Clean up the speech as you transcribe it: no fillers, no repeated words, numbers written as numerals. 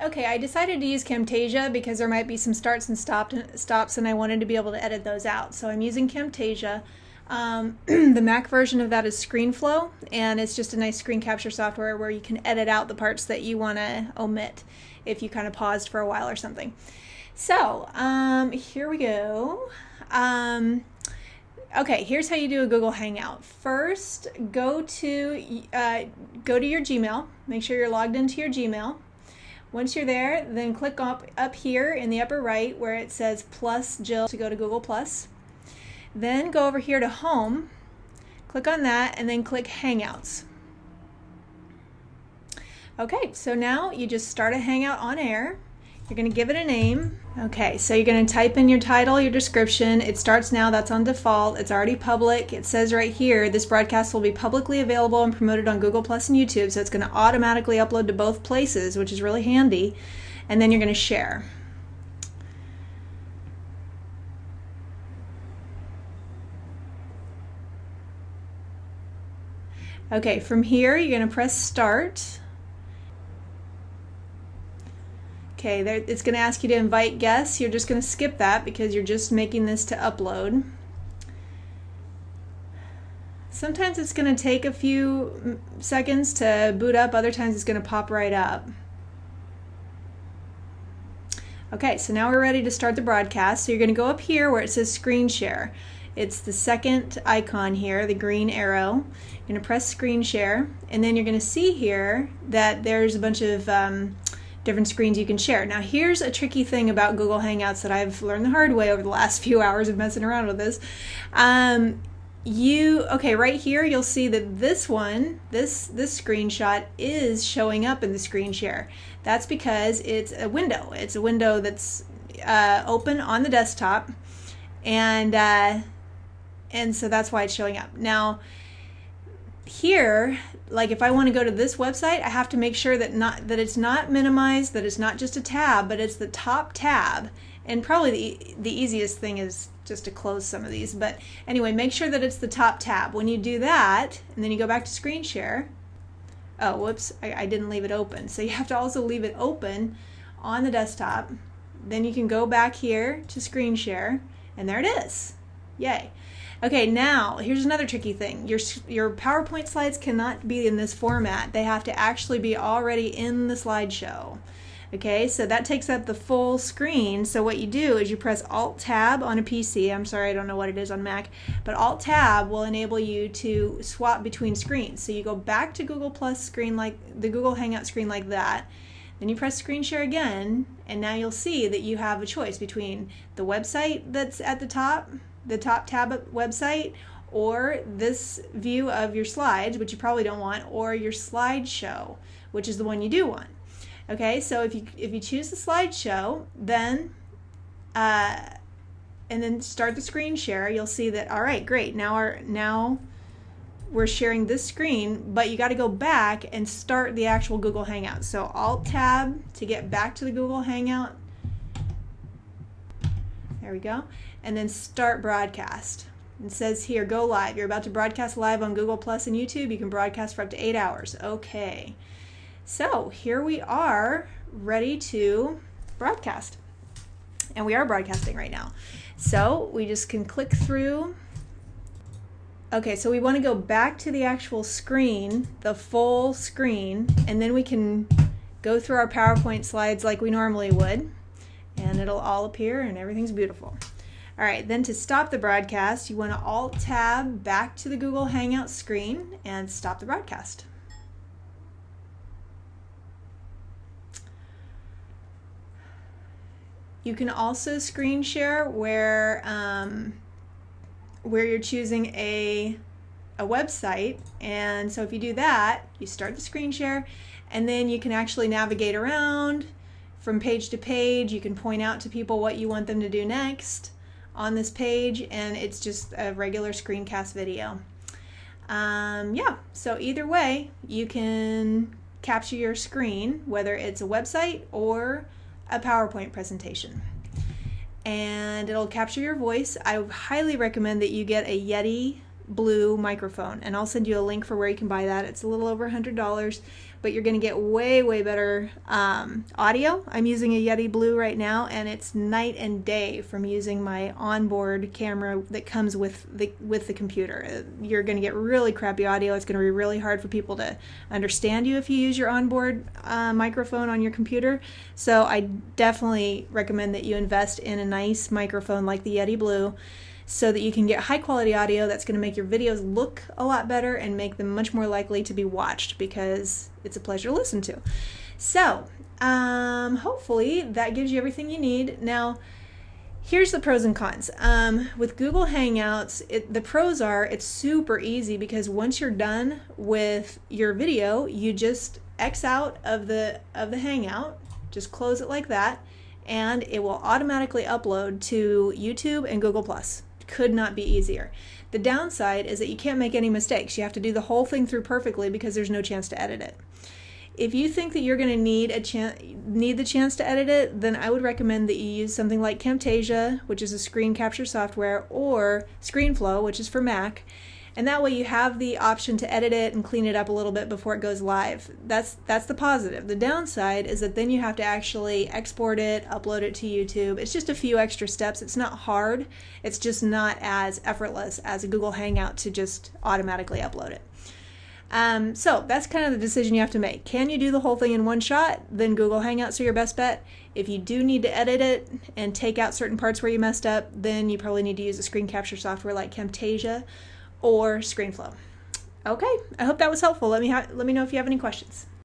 Okay, I decided to use Camtasia because there might be some starts and stops and I wanted to be able to edit those out. So I'm using Camtasia. The Mac version of that is ScreenFlow, and it's just a nice screen capture software where you can edit out the parts that you want to omit if you kind of paused for a while or something. So here we go. Okay, here's how you do a Google Hangout. First, go to your Gmail. Make sure you're logged into your Gmail. Once you're there, then click up here in the upper right where it says plus Jill to go to Google+. Then go over here to Home, click on that, and then click Hangouts. Okay, so now you just start a Hangout on air. You're going to give it a name. Okay, so you're going to type in your title, your description. It starts now, that's on default. It's already public. It says right here, this broadcast will be publicly available and promoted on Google Plus and YouTube, so it's going to automatically upload to both places, which is really handy. And then you're going to share. Okay, from here, you're going to press start. Okay, it's going to ask you to invite guests. You're just going to skip that because you're just making this to upload. Sometimes it's going to take a few seconds to boot up. Other times it's going to pop right up. Okay, so now we're ready to start the broadcast. So you're going to go up here where it says Screen Share. It's the second icon here, the green arrow. You're going to press Screen Share, and then you're going to see here that there's a bunch of different screens you can share. Now here's a tricky thing about Google Hangouts that I've learned the hard way over the last few hours of messing around with this. Okay, right here you'll see that this screenshot is showing up in the screen share. That's because it's a window. It's a window that's open on the desktop, and so that's why it's showing up. Now here, like if I want to go to this website, I have to make sure that it's not minimized, that it's not just a tab, but it's the top tab. And probably the easiest thing is just to close some of these. But anyway, make sure that it's the top tab. When you do that, and then you go back to screen share, oh, whoops, I didn't leave it open. So you have to also leave it open on the desktop. Then you can go back here to screen share, and there it is. Yay. Okay, now here's another tricky thing. Your PowerPoint slides cannot be in this format. They have to actually be already in the slideshow. Okay, so that takes up the full screen. So what you do is you press Alt-Tab on a PC. I'm sorry, I don't know what it is on Mac, but Alt-Tab will enable you to swap between screens. So you go back to Google Plus screen, like the Google Hangout screen like that. Then you press Screen Share again, and now you'll see that you have a choice between the website that's at the top tab website, or this view of your slides, which you probably don't want, or your slideshow, which is the one you do want. Okay, so if you choose the slideshow, then and then start the screen share, you'll see that, all right, great, now we're sharing this screen, but you got to go back and start the actual Google Hangout. So Alt-Tab to get back to the Google Hangout. There we go. And then start broadcast. It says here, go live. You're about to broadcast live on Google Plus and YouTube. You can broadcast for up to 8 hours. Okay. So here we are ready to broadcast. And we are broadcasting right now. So we just can click through. Okay, so we want to go back to the actual screen, the full screen, and then we can go through our PowerPoint slides like we normally would. And it'll all appear and everything's beautiful. All right, then to stop the broadcast, you want to Alt-Tab back to the Google Hangout screen and stop the broadcast. You can also screen share where you're choosing a website, and so if you do that, you start the screen share, and then you can actually navigate around from page to page. You can point out to people what you want them to do next on this page, and it's just a regular screencast video. Yeah, so either way, you can capture your screen, whether it's a website or a PowerPoint presentation. And it'll capture your voice. I highly recommend that you get a Yeti Blue microphone, and I'll send you a link for where you can buy that. It's a little over $100, but you're going to get way, way better audio. I'm using a Yeti Blue right now, and it's night and day from using my onboard camera that comes with the computer. You're going to get really crappy audio. It's going to be really hard for people to understand you if you use your onboard microphone on your computer. So I definitely recommend that you invest in a nice microphone like the Yeti Blue, so that you can get high quality audio that's going to make your videos look a lot better and make them much more likely to be watched, because it's a pleasure to listen to. So hopefully that gives you everything you need. Now, here's the pros and cons. With Google Hangouts, the pros are it's super easy, because once you're done with your video, you just X out of the Hangout, just close it like that, and it will automatically upload to YouTube and Google+. Could not be easier. The downside is that you can't make any mistakes. You have to do the whole thing through perfectly, because there's no chance to edit it. If you think that you're going to need the chance to edit it, then I would recommend that you use something like Camtasia, which is a screen capture software, or ScreenFlow, which is for Mac. And that way you have the option to edit it and clean it up a little bit before it goes live. That's the positive. The downside is that then you have to actually export it, upload it to YouTube. It's just a few extra steps. It's not hard. It's just not as effortless as a Google Hangout to just automatically upload it. So that's kind of the decision you have to make. Can you do the whole thing in one shot? Then Google Hangouts are your best bet. If you do need to edit it and take out certain parts where you messed up, then you probably need to use a screen capture software like Camtasia or ScreenFlow. Okay, I hope that was helpful. Let me know if you have any questions.